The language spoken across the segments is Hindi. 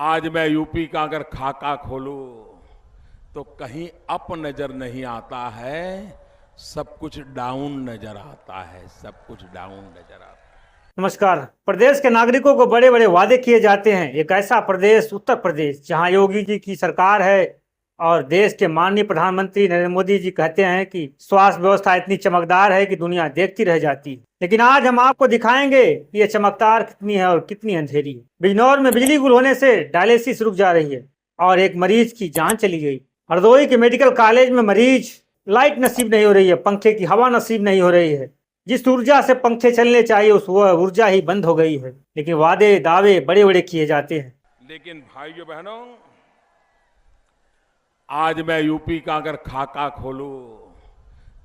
आज मैं यूपी का अगर खाका खोलूं तो कहीं अप नजर नहीं आता है, सब कुछ डाउन नजर आता है, सब कुछ डाउन नजर आता है। नमस्कार। प्रदेश के नागरिकों को बड़े बड़े वादे किए जाते हैं। एक ऐसा प्रदेश उत्तर प्रदेश जहां योगी जी की सरकार है और देश के माननीय प्रधानमंत्री नरेंद्र मोदी जी कहते हैं कि स्वास्थ्य व्यवस्था इतनी चमकदार है कि दुनिया देखती रह जाती है। लेकिन आज हम आपको दिखाएंगे कि ये चमकदार कितनी है और कितनी अंधेरी है। बिजनौर में बिजली गुल होने से डायलिसिस रुक जा रही है और एक मरीज की जान चली गई। हरदोई के मेडिकल कॉलेज में मरीज लाइट नसीब नहीं हो रही है, पंखे की हवा नसीब नहीं हो रही है। जिस ऊर्जा से पंखे चलने चाहिए उस वह ऊर्जा ही बंद हो गई है। लेकिन वादे दावे बड़े बड़े किए जाते हैं। लेकिन भाइयों बहनों, आज मैं यूपी का अगर खाका खोलूं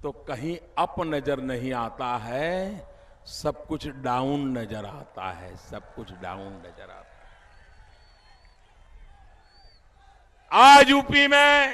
तो कहीं अप नजर नहीं आता है, सब कुछ डाउन नजर आता है, सब कुछ डाउन नजर आता है। आज यूपी में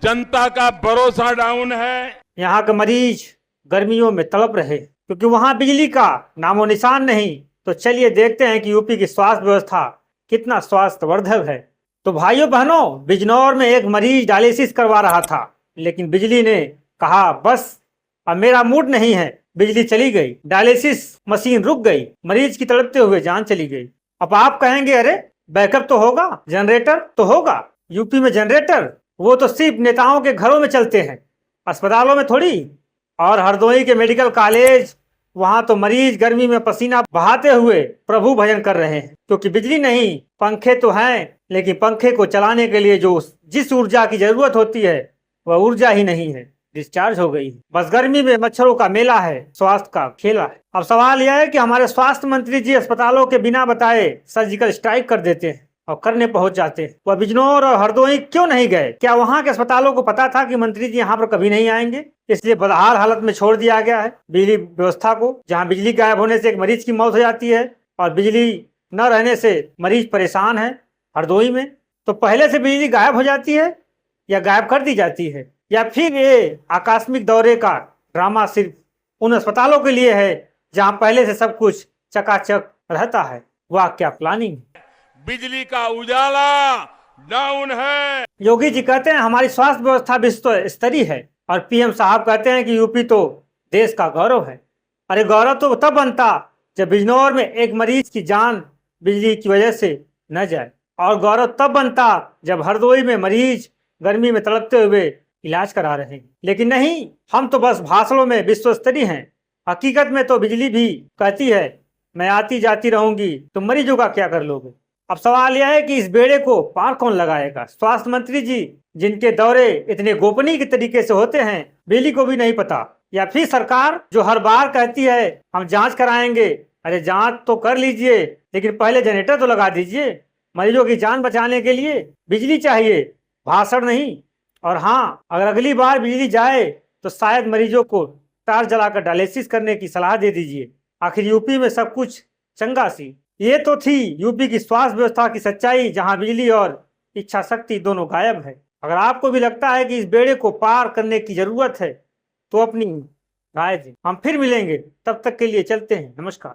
जनता का भरोसा डाउन है। यहाँ के मरीज गर्मियों में तड़प रहे क्योंकि वहां बिजली का नामो निशान नहीं। तो चलिए देखते हैं कि यूपी की स्वास्थ्य व्यवस्था कितना स्वास्थ्यवर्धक है। तो भाइयों बहनों, बिजनौर में एक मरीज डायलिसिस करवा रहा था, लेकिन बिजली ने कहा बस अब मेरा मूड नहीं है। बिजली चली गई, डायलिसिस मशीन रुक गई, मरीज की तड़पते हुए जान चली गई। अब आप कहेंगे अरे बैकअप तो होगा, जनरेटर तो होगा। यूपी में जनरेटर वो तो सिर्फ नेताओं के घरों में चलते हैं, अस्पतालों में थोड़ी। और हरदोई के मेडिकल कॉलेज, वहां तो मरीज गर्मी में पसीना बहाते हुए प्रभु भजन कर रहे हैं क्योंकि बिजली नहीं। पंखे तो हैं, लेकिन पंखे को चलाने के लिए जो जिस ऊर्जा की जरूरत होती है वह ऊर्जा ही नहीं है, डिस्चार्ज हो गई। बस गर्मी में मच्छरों का मेला है, स्वास्थ्य का खेला है। अब सवाल यह है कि हमारे स्वास्थ्य मंत्री जी अस्पतालों के बिना बताए सर्जिकल स्ट्राइक कर देते हैं और करने पहुंच जाते हैं। वह बिजनौर और हरदोई क्यों नहीं गए? क्या वहां के अस्पतालों को पता था कि मंत्री जी यहाँ पर कभी नहीं आएंगे, इसलिए बदहाल हालत में छोड़ दिया गया है बिजली व्यवस्था को? जहाँ बिजली गायब होने से एक मरीज की मौत हो जाती है और बिजली न रहने से मरीज परेशान है। हरदोई में तो पहले से बिजली गायब हो जाती है या गायब कर दी जाती है, या फिर ये आकस्मिक दौरे का ड्रामा सिर्फ उन अस्पतालों के लिए है जहाँ पहले से सब कुछ चकाचक रहता है? वाह क्या प्लानिंग! बिजली का उजाला डाउन है। योगी जी कहते हैं हमारी स्वास्थ्य व्यवस्था विश्व स्तरीय है और पीएम साहब कहते हैं कि यूपी तो देश का गौरव है। अरे गौरव तो तब बनता जब बिजनौर में एक मरीज की जान बिजली की वजह से न जाए, और गौरव तब बनता जब हरदोई में मरीज गर्मी में तड़पते हुए इलाज करा रहे हैं। लेकिन नहीं, हम तो बस भाषणों में विश्व स्तरीय हैं। हकीकत में तो बिजली भी कहती है मैं आती जाती रहूंगी, तुम मरीजों का क्या कर लोगे? अब सवाल यह है कि इस बेड़े को पार कौन लगाएगा? स्वास्थ्य मंत्री जी जिनके दौरे इतने गोपनीय के तरीके से होते हैं, बिजली को भी नहीं पता? या फिर सरकार जो हर बार कहती है हम जांच कराएंगे? अरे जांच तो कर लीजिए, लेकिन पहले जनरेटर तो लगा दीजिए। मरीजों की जान बचाने के लिए बिजली चाहिए, भाषण नहीं। और हाँ, अगर अगली बार बिजली जाए तो शायद मरीजों को टार्च जलाकर डायलिसिस करने की सलाह दे दीजिए। आखिर यूपी में सब कुछ चंगा सी। ये तो थी यूपी की स्वास्थ्य व्यवस्था की सच्चाई, जहां बिजली और इच्छा शक्ति दोनों गायब है। अगर आपको भी लगता है कि इस बेड़े को पार करने की जरूरत है तो अपनी राय दें। हम फिर मिलेंगे, तब तक के लिए चलते हैं। नमस्कार।